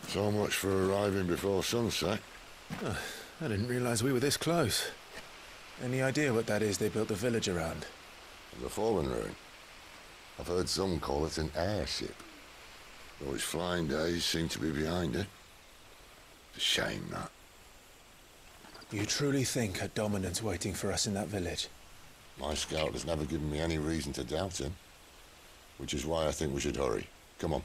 So much for arriving before sunset. Oh, I didn't realize we were this close. Any idea what that is they built the village around? The fallen ruin. I've heard some call it an airship. Though its flying days seem to be behind it. It's a shame, that. You truly think a dominant's waiting for us in that village? My scout has never given me any reason to doubt him. Which is why I think we should hurry. Come on.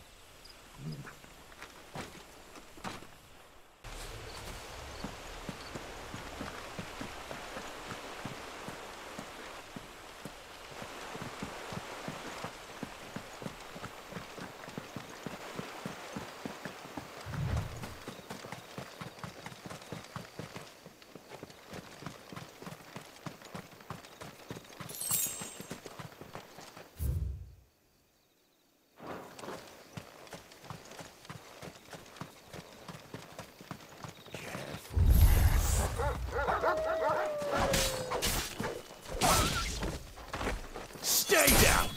Stay down!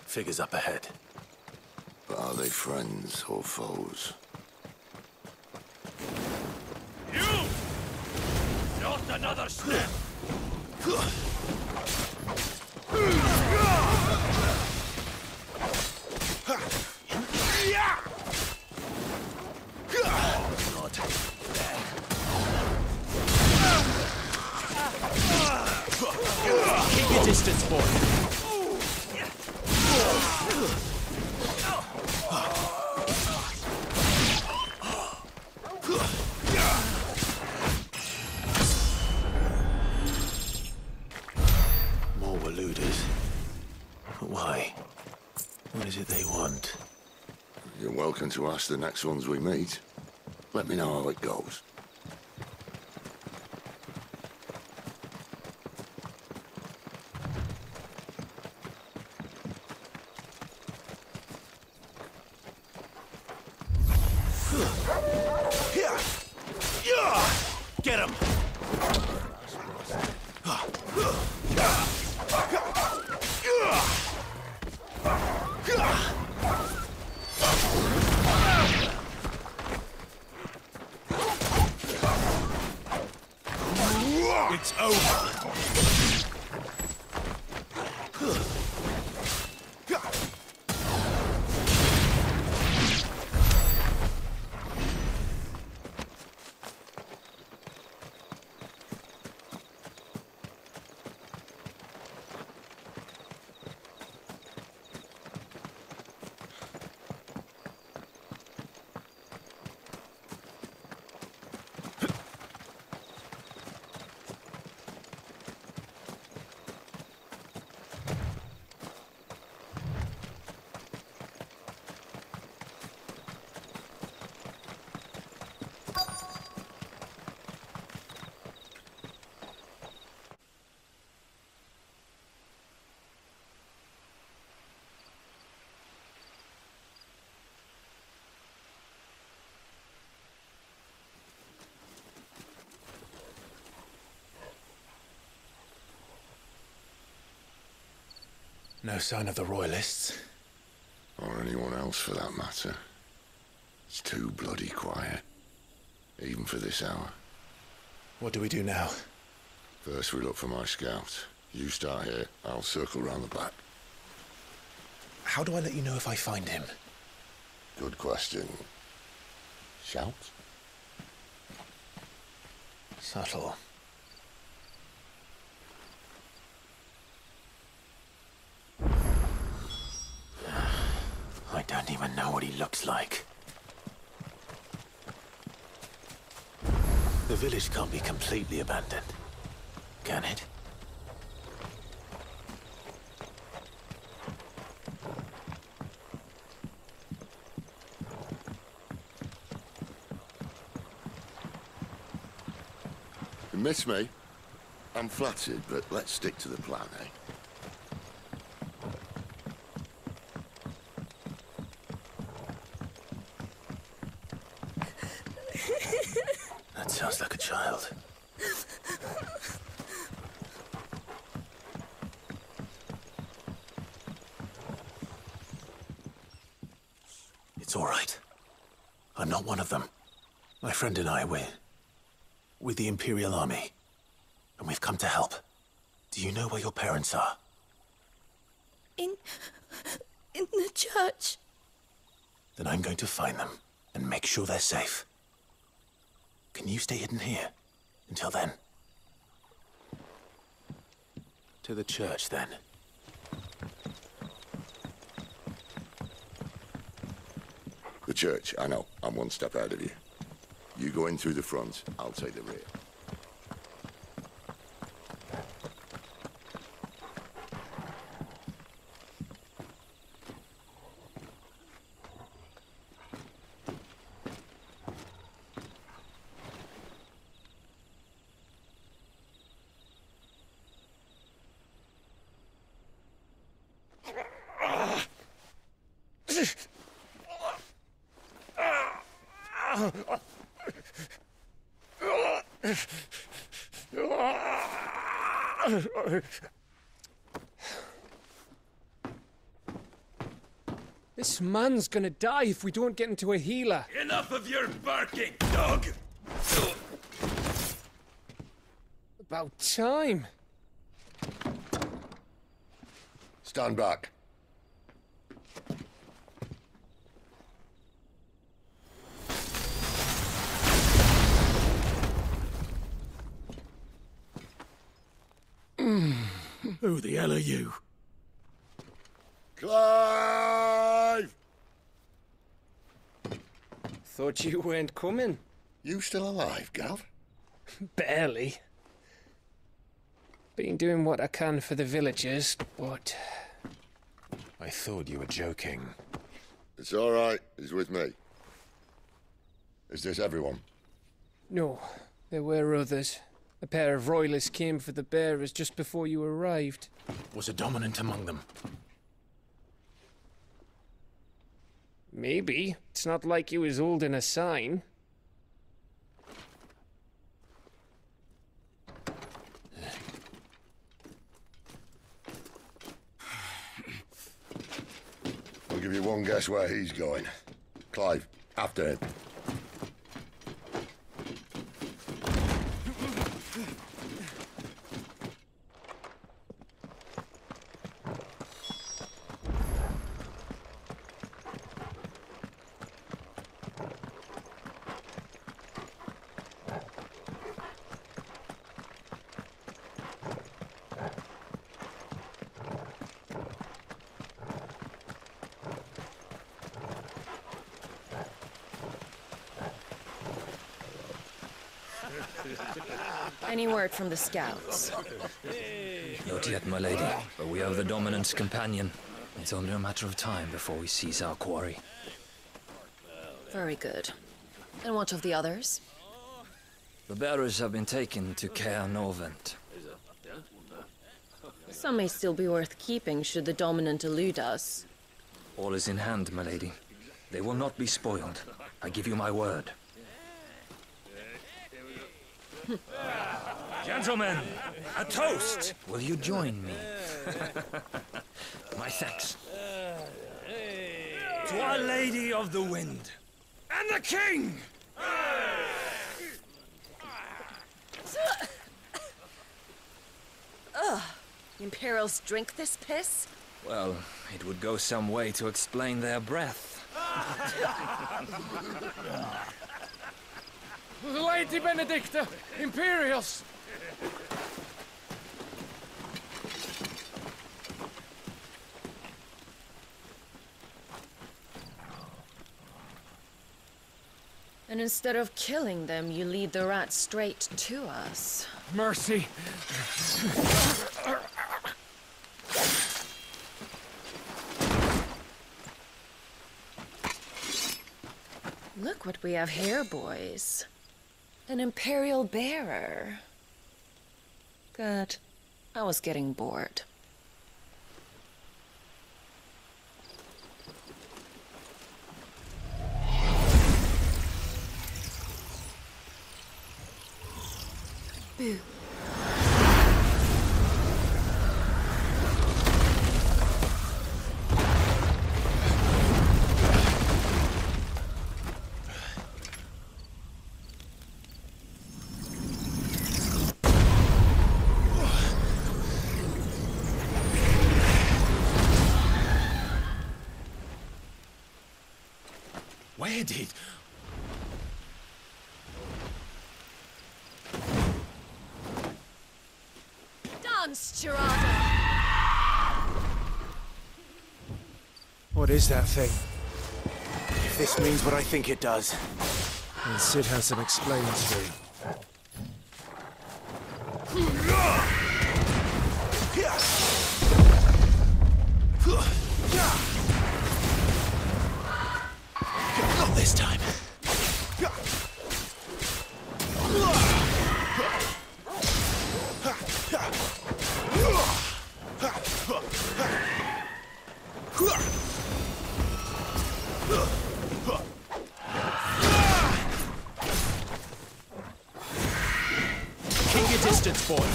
Figures up ahead. But are they friends or foes? You! Not another step! Keep your distance, boy. More Waluders. But why? What is it they want? You're welcome to ask the next ones we meet. Let me know how it goes. Get him! It's over! No sign of the Royalists. Or anyone else for that matter. It's too bloody quiet. Even for this hour. What do we do now? First we look for my scout. You start here, I'll circle round the back. How do I let you know if I find him? Good question. Shout? Subtle. I don't even know what he looks like. The village can't be completely abandoned, can it? Miss me? I'm flattered, but let's stick to the plan, eh? That sounds like a child. It's all right. I'm not one of them. My friend and I, we're with the Imperial Army. And we've come to help. Do you know where your parents are? In the church. Then I'm going to find them and make sure they're safe. Can you stay hidden here until then? To the church, then. The church, I know. I'm one step ahead of you. You go in through the front, I'll take the rear. This man's gonna die if we don't get into a healer. Enough of your barking, dog! About time. Stand back. Who the hell are you? Clive! Thought you weren't coming. You still alive, Gav? Barely. Been doing what I can for the villagers, but... I thought you were joking. It's all right. He's with me. Is this everyone? No, there were others. A pair of royalists came for the bearers just before you arrived. Was a dominant among them? Maybe. It's not like he was holding a sign. I'll give you one guess where he's going. Clive, after him. Any word from the scouts? Not yet, my lady, but we have the dominant's companion. It's only a matter of time before we seize our quarry. Very good. And what of the others? The bearers have been taken to Caer Novent. Some may still be worth keeping should the dominant elude us. All is in hand, my lady. They will not be spoiled. I give you my word. Gentlemen, a toast! Will you join me? My thanks. To Our Lady of the Wind. And the King! Ugh. Imperials drink this piss? Well, it would go some way to explain their breath. Lady Benedicta! Imperials! And instead of killing them, you lead the rats straight to us. Mercy! Look what we have here, boys. An Imperial bearer. Good. I was getting bored. Boo. Where did... Dance, Tirada! What is that thing? If this means what I think it does, And Sid has some explaining to do. not this time. Keep your distance, boy.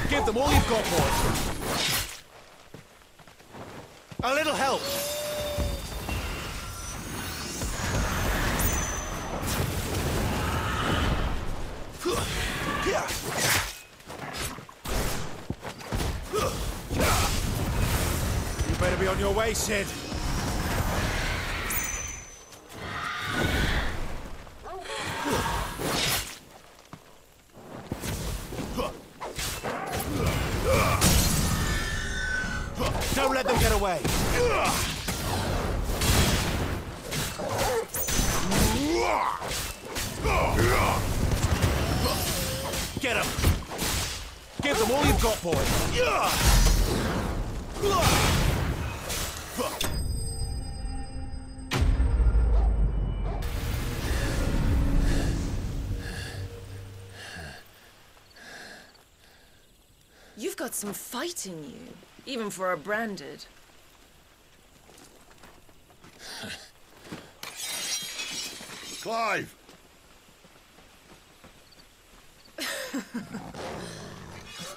Give them all you've got, boy. A little help. You better be on your way, Sid. Don't let them get away. Get him. Give them all you've got, boy. You've got some fight in you, even for a branded. Clive!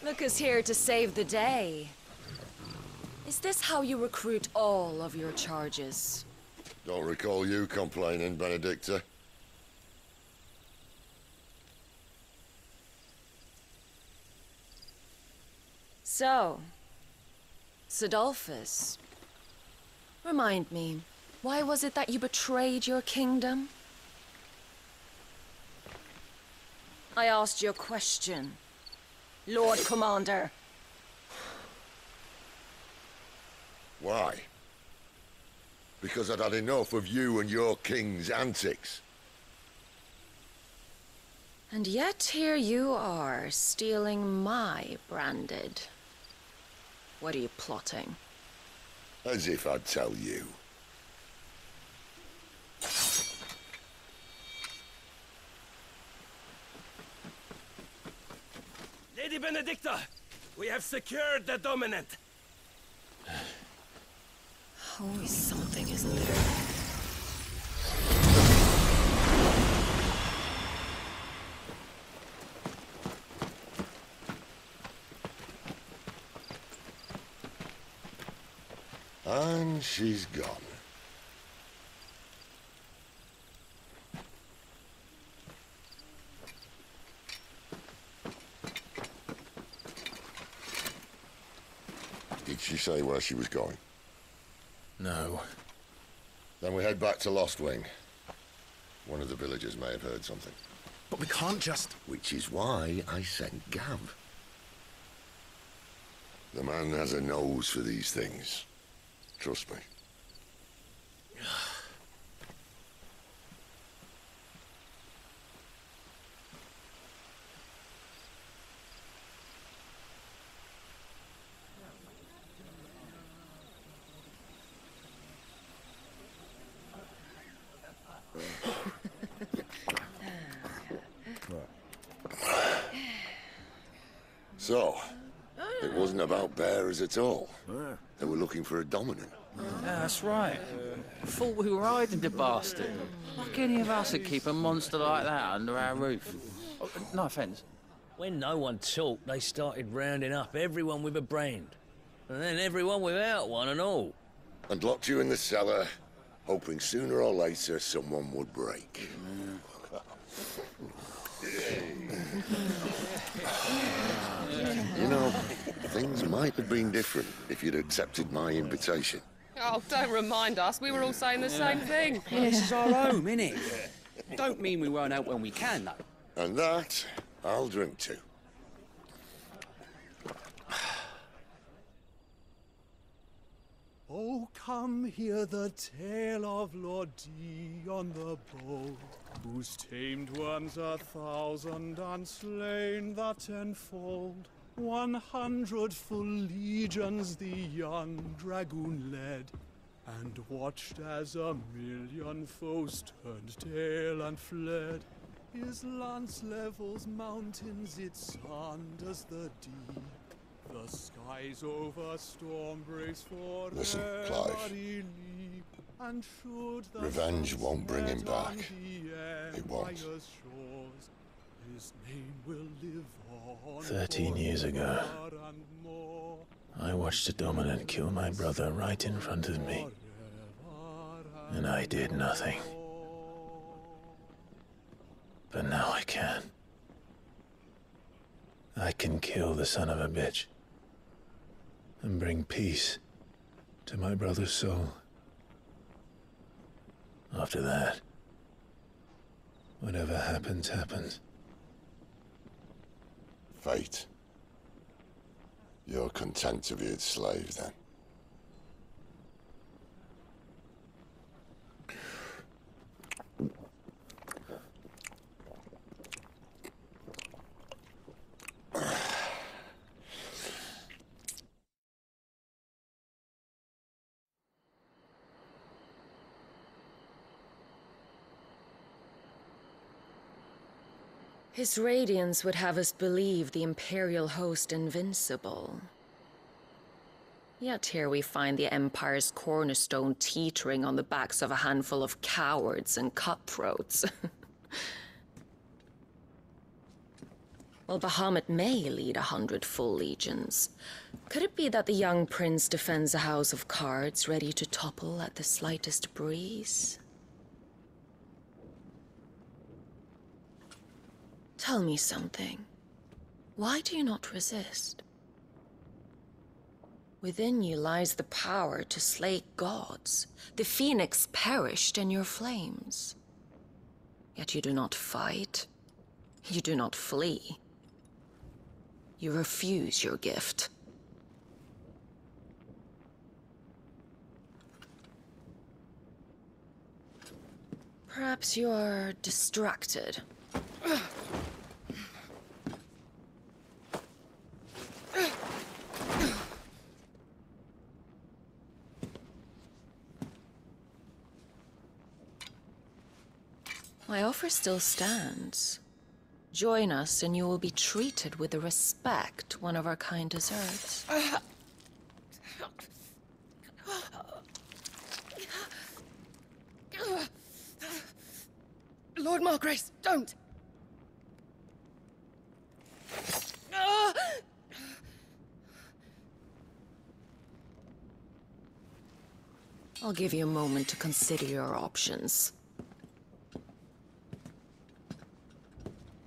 Look who's here to save the day. Is this how you recruit all of your charges? Don't recall you complaining, Benedicta. So, Sidolphus, remind me, why was it that you betrayed your kingdom? I asked you a question, Lord Commander. Why? Because I'd had enough of you and your king's antics. And yet here you are, stealing my branded. What are you plotting? As if I'd tell you. Lady Benedicta, we have secured the dominant. Always something, isn't there? And she's gone. Did she say where she was going? No. Then we head back to Lost Wing. One of the villagers may have heard something. But we can't just... Which is why I sent Gav. The man has a nose for these things. Trust me. So, it wasn't about bearers at all. They were looking for a dominant. Yeah, that's right. Thought we were hiding the bastard. Like any of us would keep a monster like that under our roof. Oh, no offence. When no one talked, they started rounding up everyone with a brand. And then everyone without one and all. And locked you in the cellar, hoping sooner or later someone would break. You know, things might have been different if you'd accepted my invitation. Oh, don't remind us. We were all saying the same thing. Well, this is our home, innit? Don't mean we won't help when we can, though. And that, I'll drink to. Oh, come hear the tale of Lord D on the bow, who's tamed worms 1,000 and slain the 10-fold. 100 full legions the young dragoon led, and watched as 1,000,000 foes turned tail and fled. His lance levels mountains, it sanders the deep. The skies over storm breaks for Listen, Clive. Revenge won't bring him back. It won't. 13 years ago, I watched a dominant kill my brother right in front of me, and I did nothing. But now I can. I can kill the son of a bitch and bring peace to my brother's soul. After that, whatever happens, happens. Fate. You're content to be its slave, then? His radiance would have us believe the Imperial host invincible. Yet here we find the Empire's cornerstone teetering on the backs of a handful of cowards and cutthroats. Well, Bahamut may lead 100 full legions. Could it be that the young prince defends a house of cards ready to topple at the slightest breeze? Tell me something. Why do you not resist? Within you lies the power to slay gods. The phoenix perished in your flames. Yet you do not fight. You do not flee. You refuse your gift. Perhaps you are distracted. My offer still stands. Join us and you will be treated with the respect one of our kind deserves. Lord Margrace, don't! I'll give you a moment to consider your options.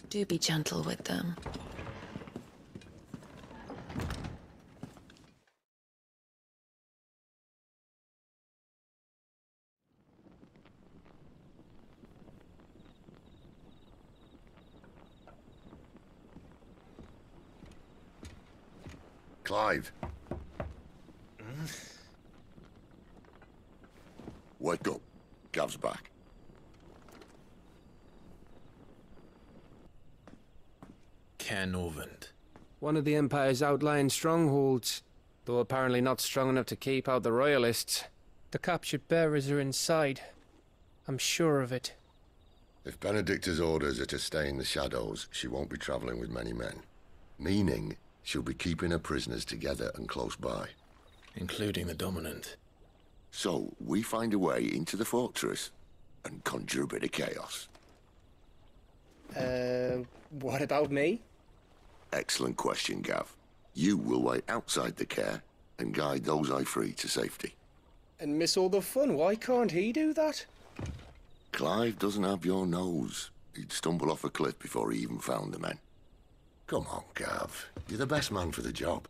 Do be gentle with them. Clive. Wake up. Gav's back. Canovant. One of the Empire's outlying strongholds, though apparently not strong enough to keep out the Royalists. The captured bearers are inside. I'm sure of it. If Benedicta's orders are to stay in the shadows, she won't be traveling with many men. Meaning, She'll be keeping her prisoners together and close by. Including the dominant. So, we find a way into the fortress and conjure a bit of chaos. What about me? Excellent question, Gav. You will wait outside the care and guide those I free to safety. And miss all the fun. Why can't he do that? Clive doesn't have your nose. He'd stumble off a cliff before he even found the men. Come on, Gav. You're the best man for the job.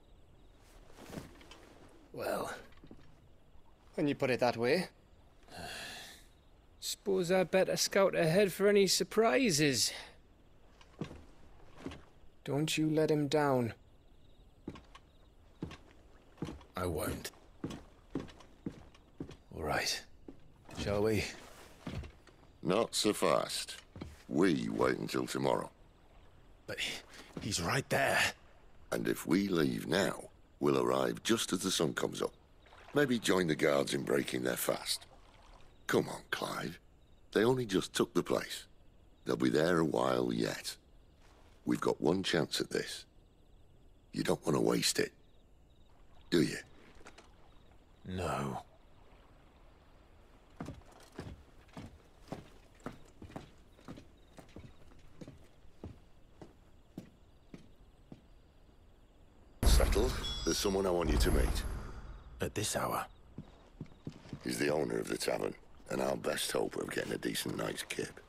Well, when you put it that way. Suppose I'd better scout ahead for any surprises. Don't you let him down. I won't. All right. Shall we? Not so fast. We wait until tomorrow. But he's right there. And if we leave now, we'll arrive just as the sun comes up. Maybe join the guards in breaking their fast. Come on, Clive. They only just took the place. They'll be there a while yet. We've got one chance at this. You don't want to waste it, do you? No. Settled. There's someone I want you to meet. At this hour? He's the owner of the tavern, and our best hope of getting a decent night's kip.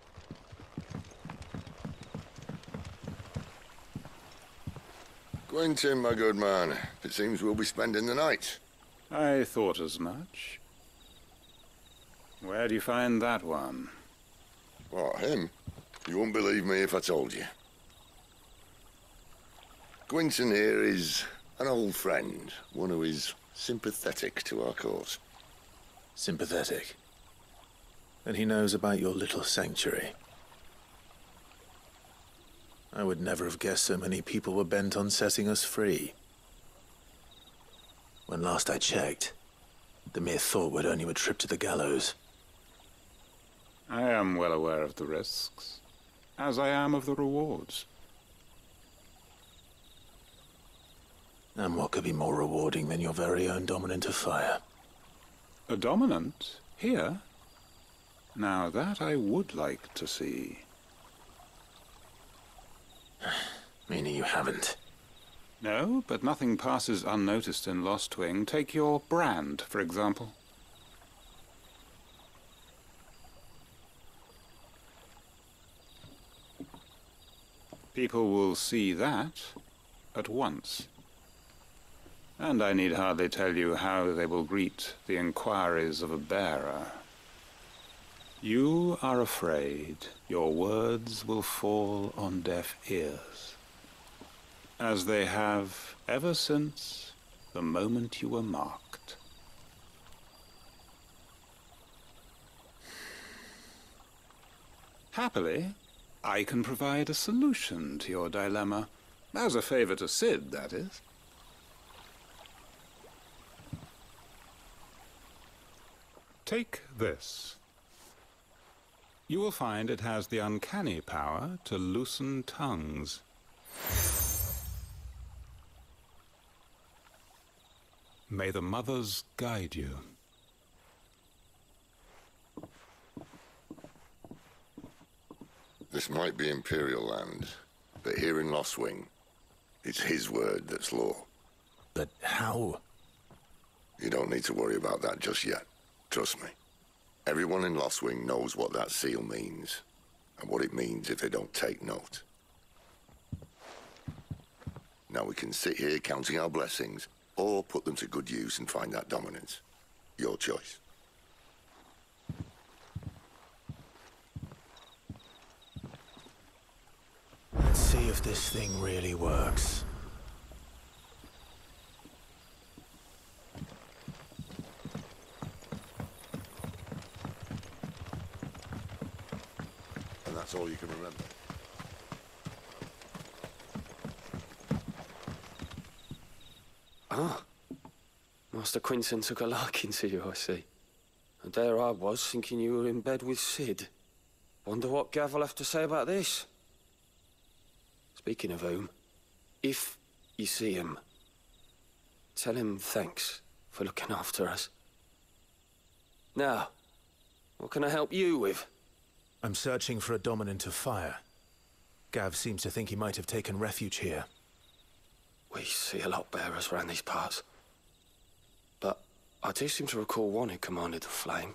Quentin, my good man. It seems we'll be spending the night. I thought as much. Where do you find that one? What, him? You wouldn't believe me if I told you. Quentin here is an old friend, one who is sympathetic to our cause. Sympathetic? And he knows about your little sanctuary. I would never have guessed so many people were bent on setting us free. When last I checked, the mere thought would earn you a trip to the gallows. I am well aware of the risks, as I am of the rewards. And what could be more rewarding than your very own dominant of fire? A dominant? Here? Now that I would like to see. Meaning you haven't? No, but nothing passes unnoticed in Lostwing. Take your brand, for example. People will see that at once. And I need hardly tell you how they will greet the inquiries of a bearer. You are afraid your words will fall on deaf ears, as they have ever since the moment you were marked. Happily, I can provide a solution to your dilemma, as a favor to Sid, that is. Take this. You will find it has the uncanny power to loosen tongues. May the mothers guide you. This might be Imperial land, but here in Lostwing, it's his word that's law. But how? You don't need to worry about that just yet. Trust me. Everyone in Lostwing knows what that seal means, and what it means if they don't take note. Now we can sit here counting our blessings, or put them to good use and find that dominance. Your choice. Let's see if this thing really works. And that's all you can remember. Ah, Master Quinton took a liking to you, I see. And there I was, thinking you were in bed with Sid. Wonder what Gav will have to say about this. Speaking of whom, if you see him, tell him thanks for looking after us. Now, what can I help you with? I'm searching for a dominant of fire. Gav seems to think he might have taken refuge here. We see a lot bearers around these parts. But I do seem to recall one who commanded the flame.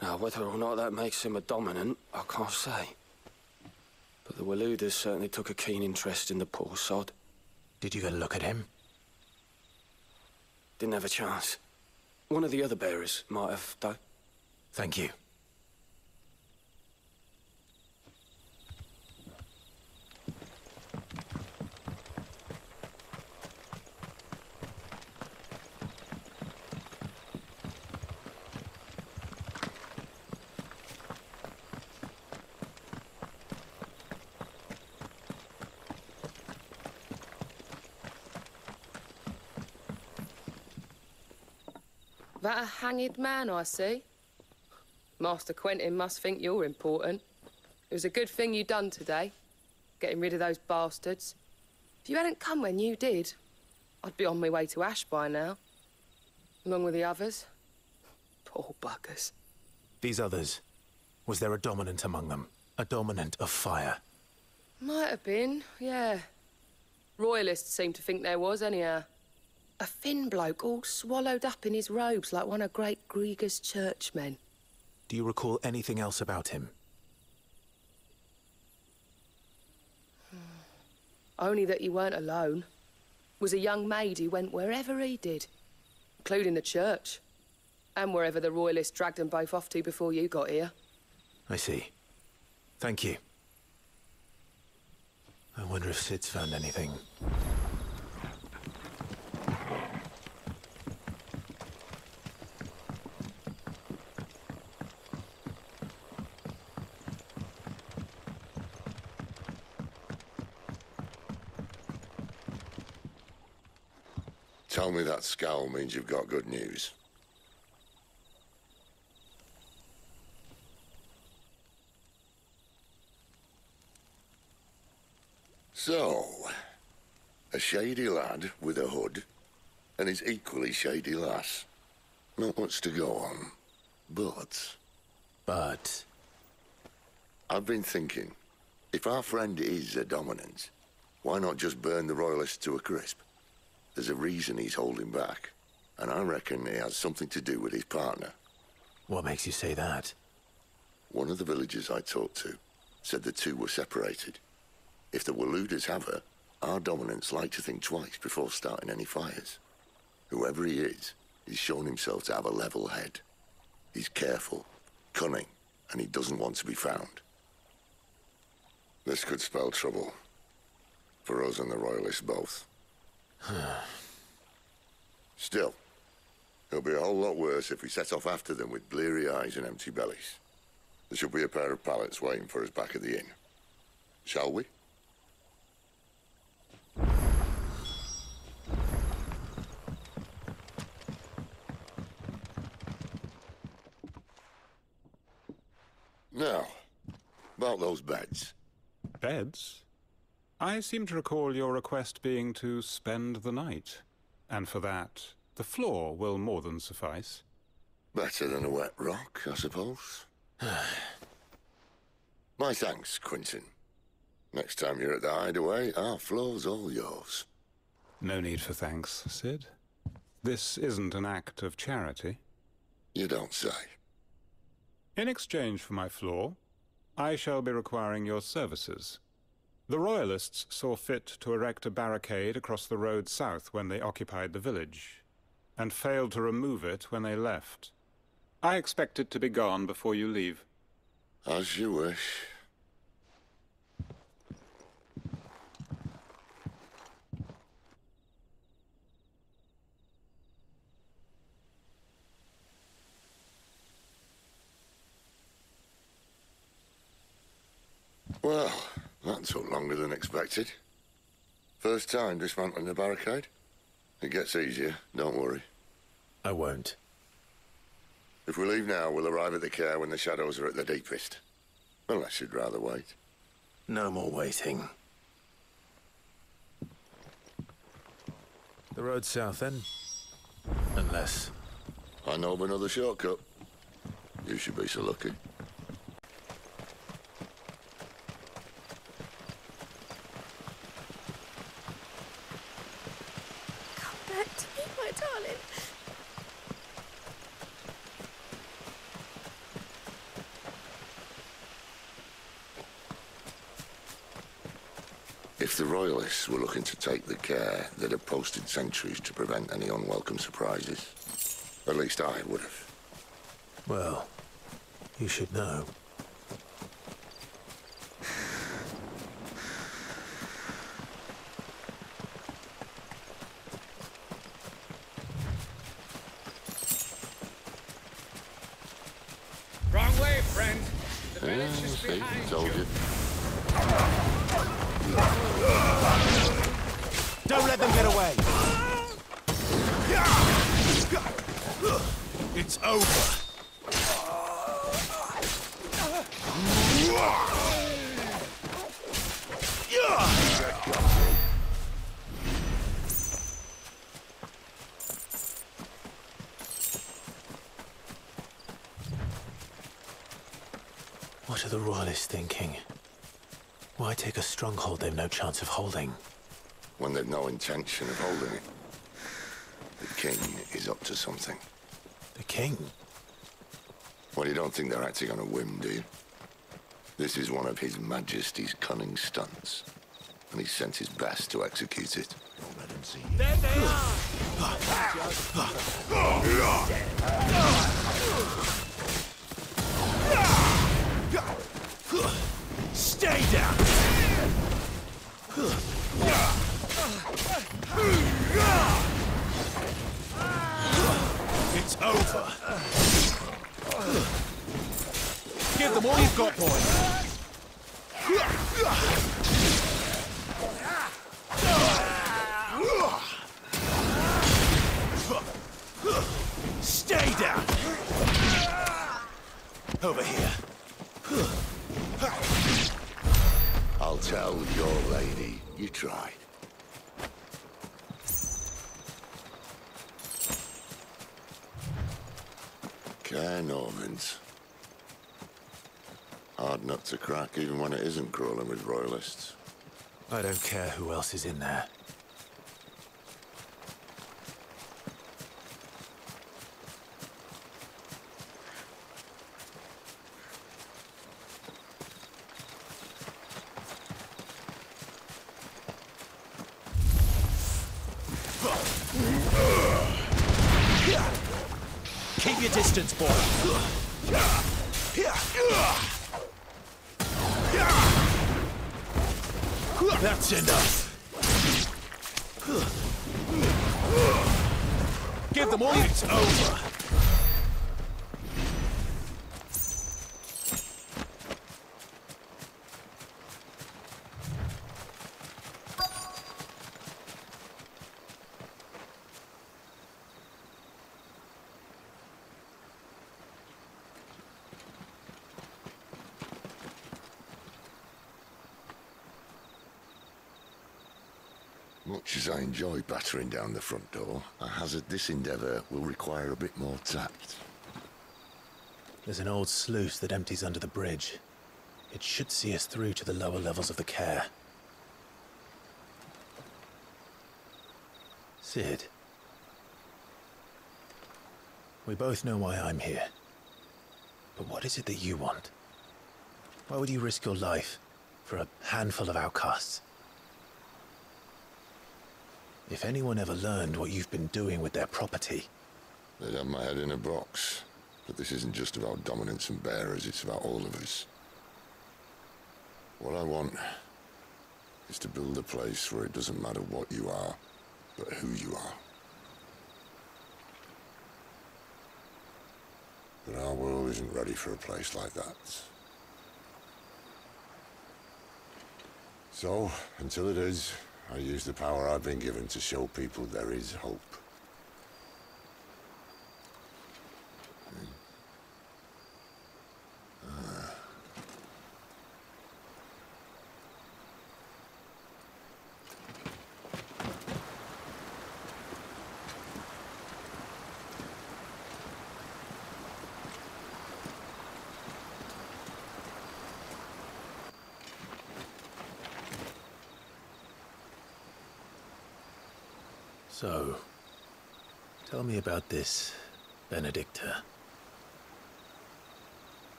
Now, whether or not that makes him a dominant, I can't say. But the Waluders certainly took a keen interest in the poor sod. Did you get a look at him? Didn't have a chance. One of the other bearers might have, though. Thank you. That a hanged man I see? Master Quentin must think you're important. It was a good thing you done today, getting rid of those bastards. If you hadn't come when you did, I'd be on my way to Ash by now, along with the others. Poor buggers. These others, was there a dominant among them? A dominant of fire? Might have been, yeah. Royalists seem to think there was, anyhow. A thin bloke all swallowed up in his robes like one of Great Grieger's churchmen. Do you recall anything else about him? Only that he weren't alone. Was a young maid who went wherever he did, including the church, and wherever the Royalists dragged them both off to before you got here. I see. Thank you. I wonder if Sid's found anything. Tell me that scowl means you've got good news. So, a shady lad with a hood, and his equally shady lass. Not much to go on, but... I've been thinking, if our friend is a dominant, why not just burn the Royalists to a crisp? There's a reason he's holding back, and I reckon he has something to do with his partner. What makes you say that? One of the villagers I talked to said the two were separated. If the Waluders have her, our dominants like to think twice before starting any fires. Whoever he is, he's shown himself to have a level head. He's careful, cunning, and he doesn't want to be found. This could spell trouble. For us and the Royalists both. Still, it'll be a whole lot worse if we set off after them with bleary eyes and empty bellies. There should be a pair of pallets waiting for us back at the inn. Shall we? Now, about those beds. Beds? I seem to recall your request being to spend the night. And for that, the floor will more than suffice. Better than a wet rock, I suppose. My thanks, Quentin. Next time you're at the hideaway, our floor's all yours. No need for thanks, Sid. This isn't an act of charity. You don't say. In exchange for my floor, I shall be requiring your services. The Royalists saw fit to erect a barricade across the road south when they occupied the village, and failed to remove it when they left. I expect it to be gone before you leave. As you wish. Well, that took longer than expected. First time dismantling the barricade? It gets easier, don't worry. I won't. If we leave now, we'll arrive at the care when the shadows are at their deepest. Unless you'd rather wait. No more waiting. The road south, then? Unless... I know of another shortcut. You should be so lucky. Come back to me, my darling. If the Royalists were looking to take the care, they'd have posted sentries to prevent any unwelcome surprises. At least I would have. Well, you should know. Wrong way, friend. The village is See, behind told you. Don't let them get away! It's over! What are the Royalists thinking? Why take a stronghold they've no chance of holding? When they've no intention of holding it. The king is up to something. The king? Well, you don't think they're acting on a whim, do you? This is one of His Majesty's cunning stunts, and he's sent his best to execute it. Don't let him see you. There they are! Stay down! It's over. Give them all you've got, boys. Stay down. Over here. I'll tell your lady you tried. Care Normans. Hard nut to crack, even when it isn't crawling with Royalists. I don't care who else is in there. Keep your distance, boy. That's enough. Give them all. It's over. Much as I enjoy battering down the front door, I hazard this endeavour will require a bit more tact. There's an old sluice that empties under the bridge. It should see us through to the lower levels of the care. Sid. We both know why I'm here. But what is it that you want? Why would you risk your life for a handful of outcasts? If anyone ever learned what you've been doing with their property... They'd have my head in a box. But this isn't just about dominance and bearers, it's about all of us. What I want is to build a place where it doesn't matter what you are, but who you are. But our world isn't ready for a place like that. So, until it is, I use the power I've been given to show people there is hope. So, tell me about this Benedicta.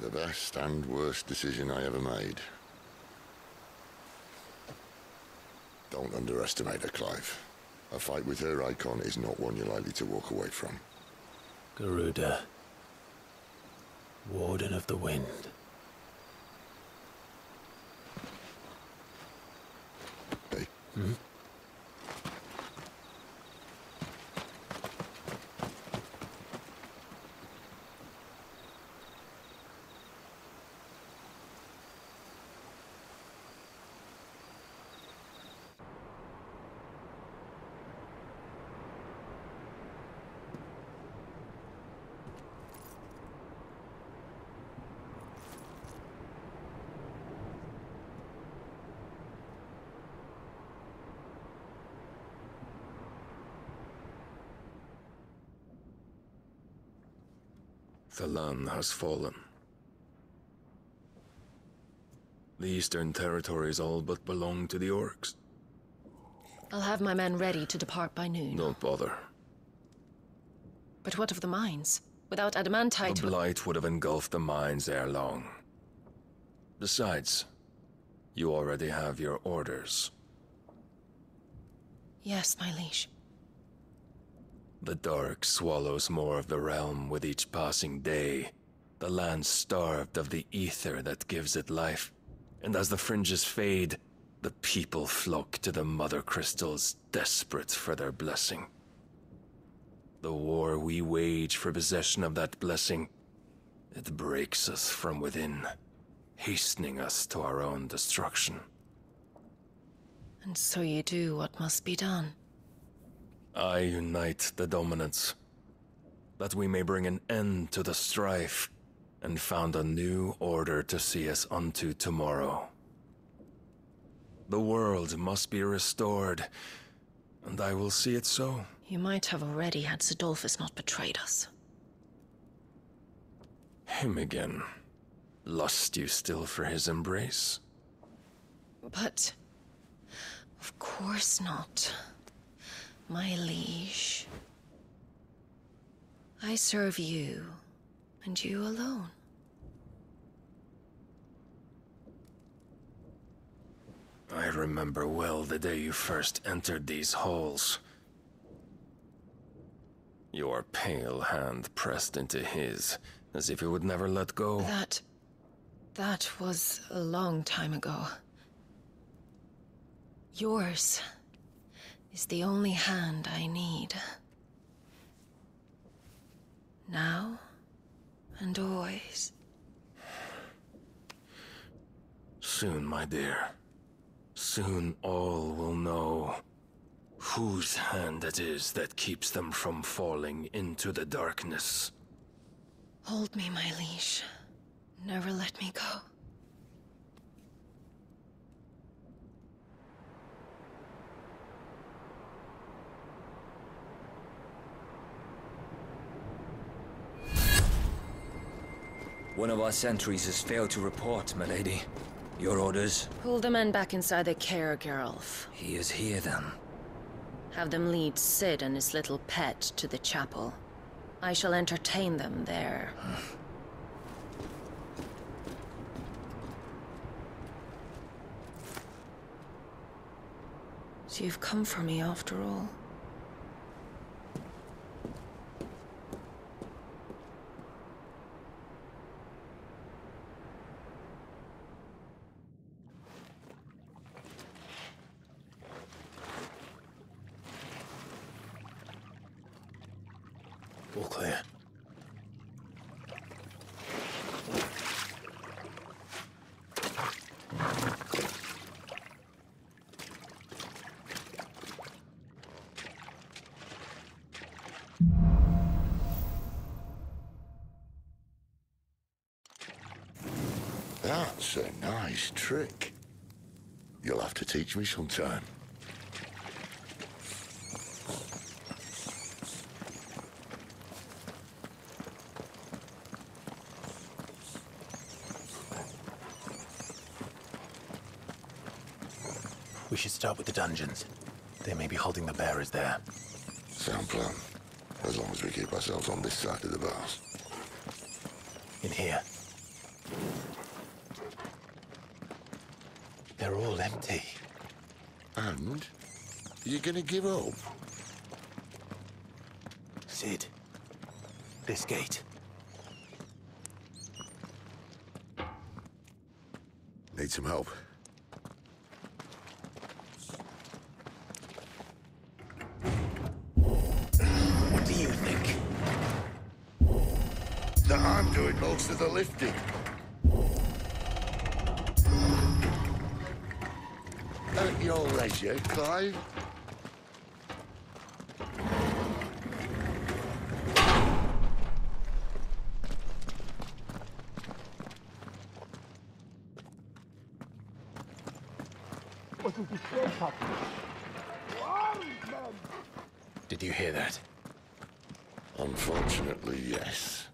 The best and worst decision I ever made. Don't underestimate her, Clive. A fight with her Eikon is not one you're likely to walk away from. Garuda. Warden of the Wind. Hey. Hmm? The land has fallen. The Eastern territories all but belong to the orcs. I'll have my men ready to depart by noon. Don't bother. But what of the mines? Without adamantite... The Blight would have engulfed the mines ere long. Besides, you already have your orders. Yes, my liege. The dark swallows more of the realm with each passing day. The land starved of the ether that gives it life. And as the fringes fade, the people flock to the mother crystals, desperate for their blessing. The war we wage for possession of that blessing, it breaks us from within, hastening us to our own destruction. And so you do what must be done. I unite the dominants, that we may bring an end to the strife, and found a new order to see us unto tomorrow. The world must be restored, and I will see it so. You might have already had Sidolphus not betrayed us. Him again. Lust you still for his embrace? But... of course not. My liege. I serve you, and you alone. I remember well the day you first entered these halls. Your pale hand pressed into his, as if it would never let go. That was a long time ago. Yours is the only hand I need. Now and always. Soon, my dear. Soon all will know whose hand it is that keeps them from falling into the darkness. Hold me, my liege. Never let me go. One of our sentries has failed to report, milady. Your orders? Pull the men back inside their care, Geralf. He is here, then. Have them lead Sid and his little pet to the chapel. I shall entertain them there. So you've come for me after all. All clear. That's a nice trick. You'll have to teach me sometime. We should start with the dungeons. They may be holding the bearers there. Sound plan. As long as we keep ourselves on this side of the bars. In here. They're all empty. And? You gonna give up? Sid. This gate. Need some help? What do you think? That I'm doing most of the lifting. At your leisure, Clive. Did you hear that? Unfortunately, yes.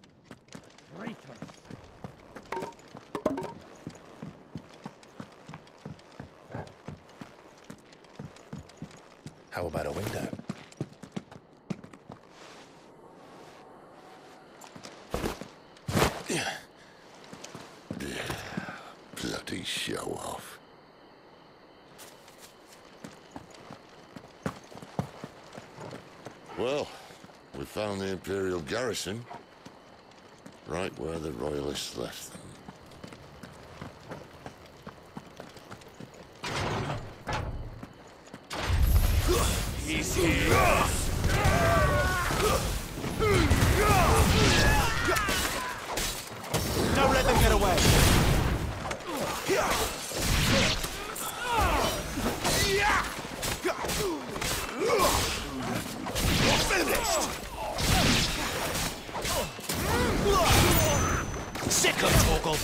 How about a window? Yeah. Bloody show off. Well, we found the Imperial garrison. Right where the Royalists left them. He's here. Don't let them get away! Finished! Sick of Torgal!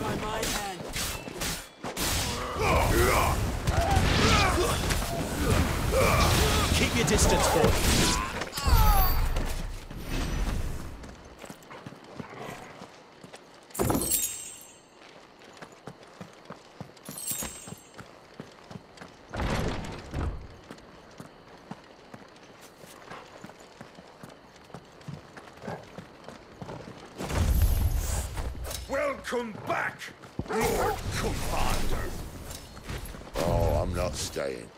By my hand. Keep your distance, boy. Welcome back, Lord Commander. Oh, I'm not staying.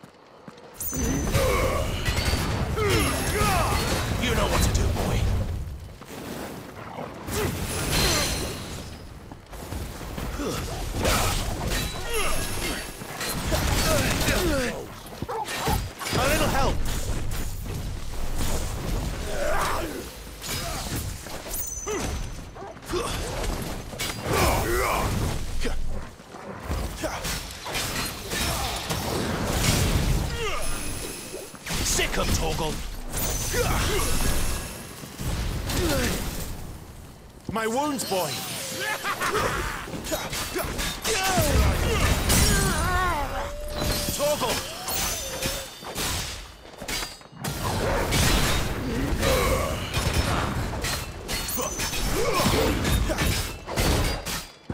You know what to do, boy. A little help. Sick of Torgal. My wounds, boy. Torgal.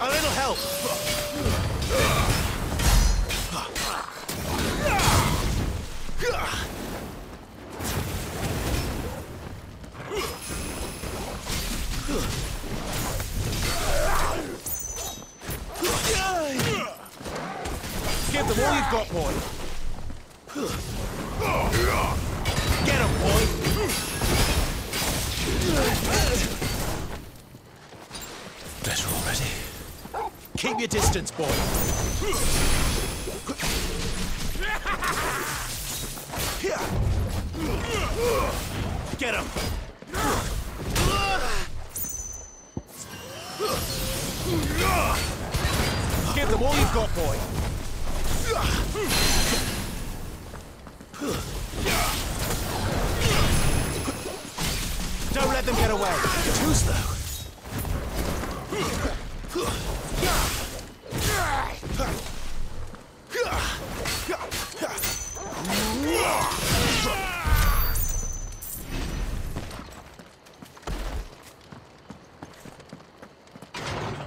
A little help. Give them all you've got, boy. Get him, boy. Better already. Keep your distance, boy. Get him. Give them all you've got, boy. Don't let them get away. Too slow.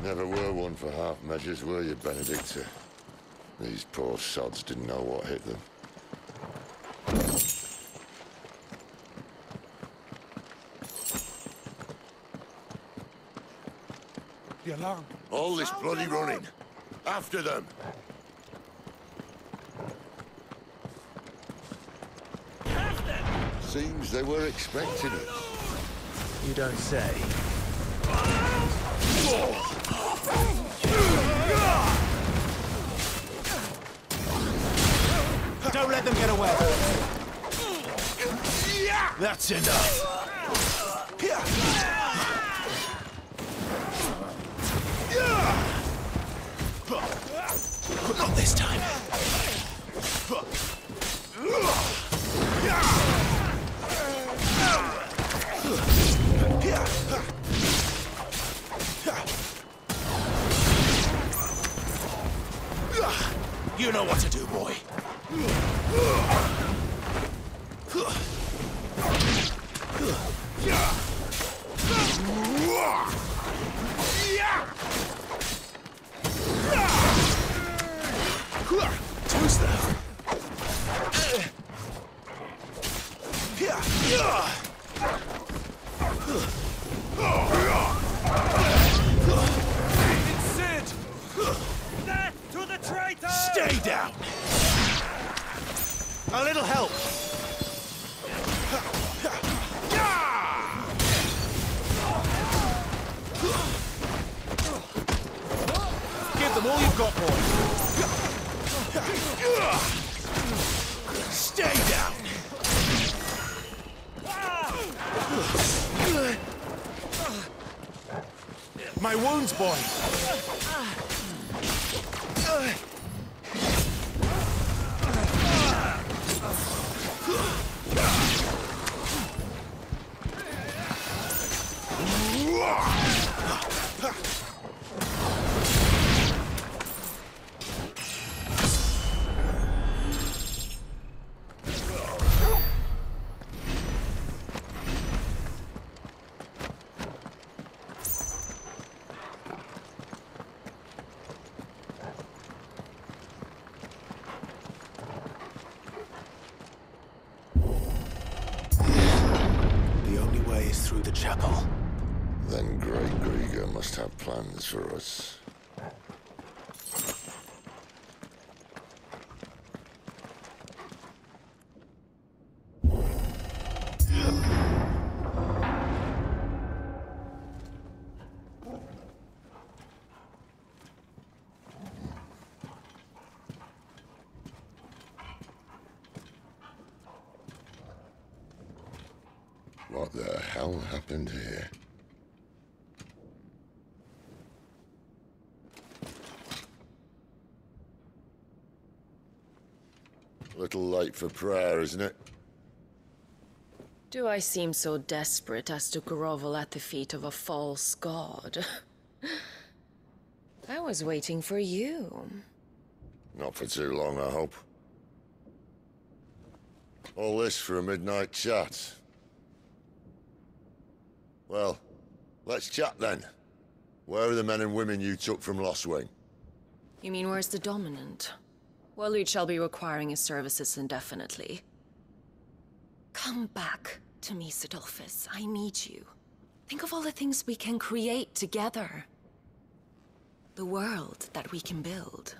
Never were one for half measures, were you, Benedicta? These poor sods didn't know what hit them. The alarm. All this bloody running. After them. Seems they were expecting it. You don't say. Don't let them get away. That's enough. Not this time. You know what to do, boy. Too slow. Sid! Death to the traitor! Stay down. A little help. Give them all you've got, boy. Stay down. My wounds, boy. Through the chapel. Then Great Grieger must have plans for us. What the hell happened here? Little late for prayer, isn't it? Do I seem so desperate as to grovel at the feet of a false god? I was waiting for you. Not for too long, I hope. All this for a midnight chat. Well, let's chat then. Where are the men and women you took from Lostwing? You mean where's the dominant? Waleed shall be requiring his services indefinitely. Come back to me, Sidolphus. I need you. Think of all the things we can create together. The world that we can build.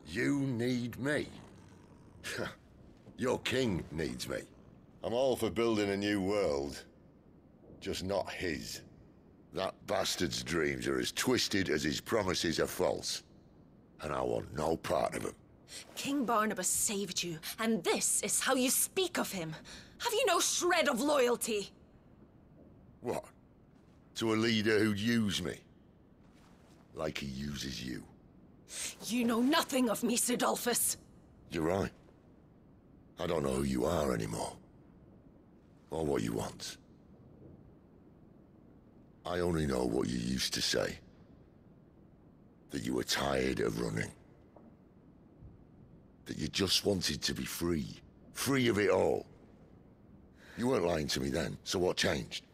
You need me? Your king needs me. I'm all for building a new world. Just not his. That bastard's dreams are as twisted as his promises are false. And I want no part of them. King Barnabas saved you, and this is how you speak of him. Have you no shred of loyalty? What? To a leader who'd use me? Like he uses you. You know nothing of me, Sidolphus. You're right. I don't know who you are anymore. Or what you want. I only know what you used to say. That you were tired of running. That you just wanted to be free. Free of it all. You weren't lying to me then, so what changed?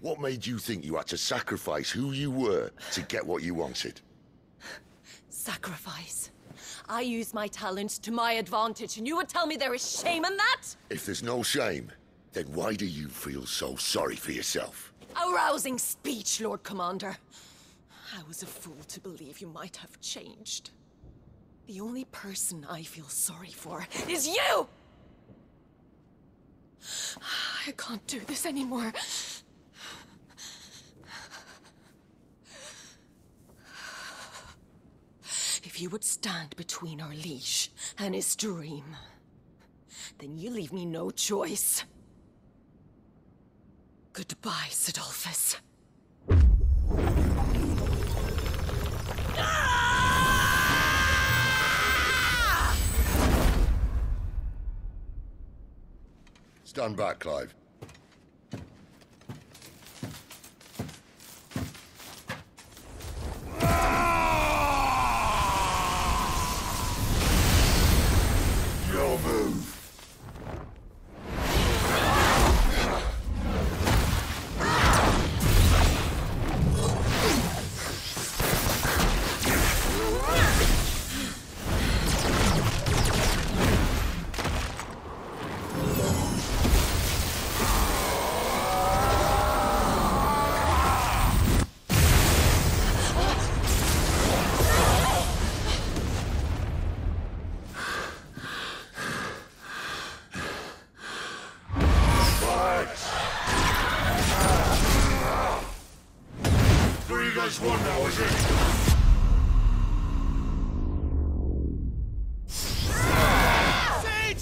What made you think you had to sacrifice who you were to get what you wanted? Sacrifice. I use my talents to my advantage, and you would tell me there is shame in that? If there's no shame, then why do you feel so sorry for yourself? Arousing speech, Lord Commander. I was a fool to believe you might have changed. The only person I feel sorry for is you! I can't do this anymore. If you would stand between our liege and his dream, then you leave me no choice. Goodbye, Sidolphus. Stand back, Clive. Your move. One now, is it? Sid!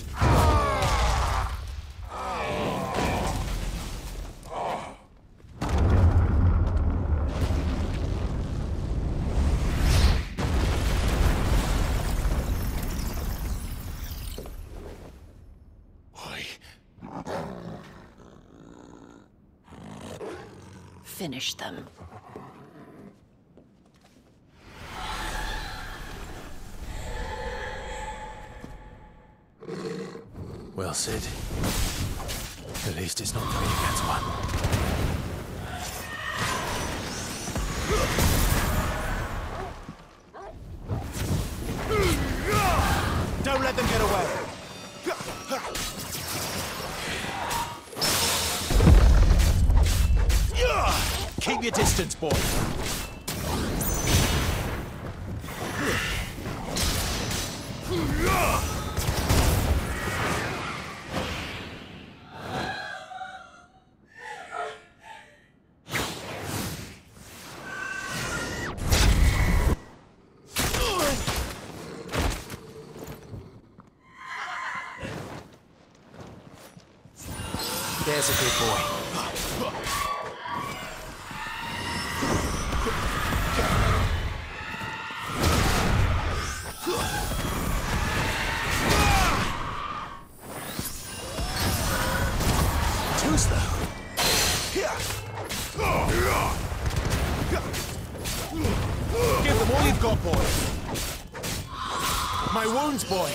Why? Finish them. Well, Sid. At least it's not 3 against 1. Don't let them get away! Keep your distance, boy! There's a good boy. Too slow. Give them all you've got, boy. My wounds, boy.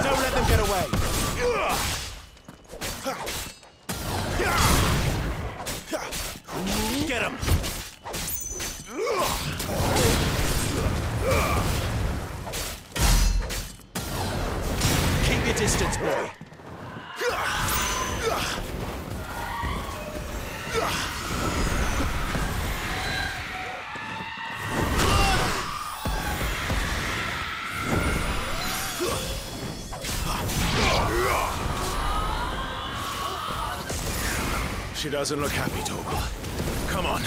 Don't let them get away. Get him. Keep your distance, boy. She doesn't look happy, Torgal. Come on.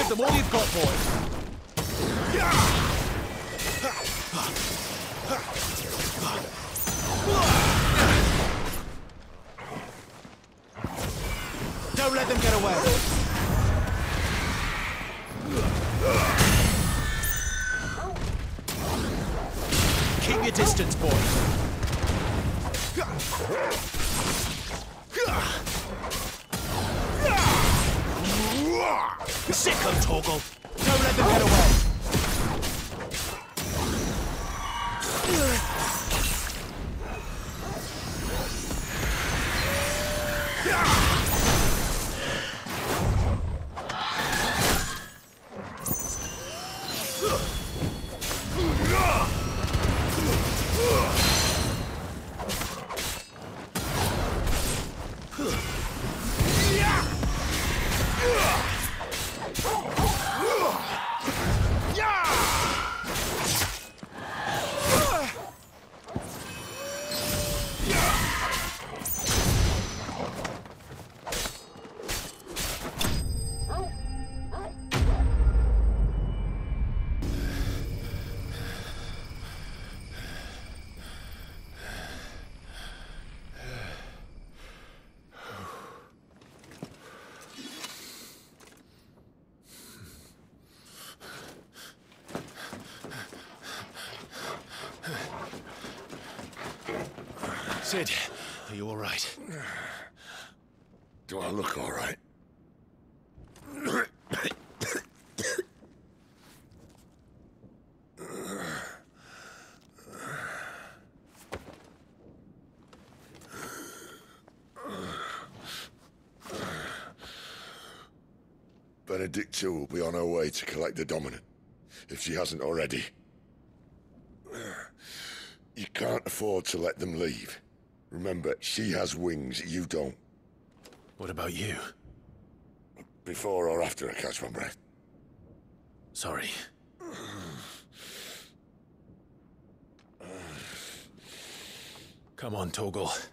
Give them all you've got, boys. Don't let them get away. Keep your distance, boys. Sick 'em, Torgal. Don't let them get away. Sid, are you all right? Do I look all right? Benedicta will be on her way to collect the Dominant, if she hasn't already. You can't afford to let them leave. Remember, she has wings, you don't. What about you? Before or after I catch my breath? Sorry. Come on, Torgal.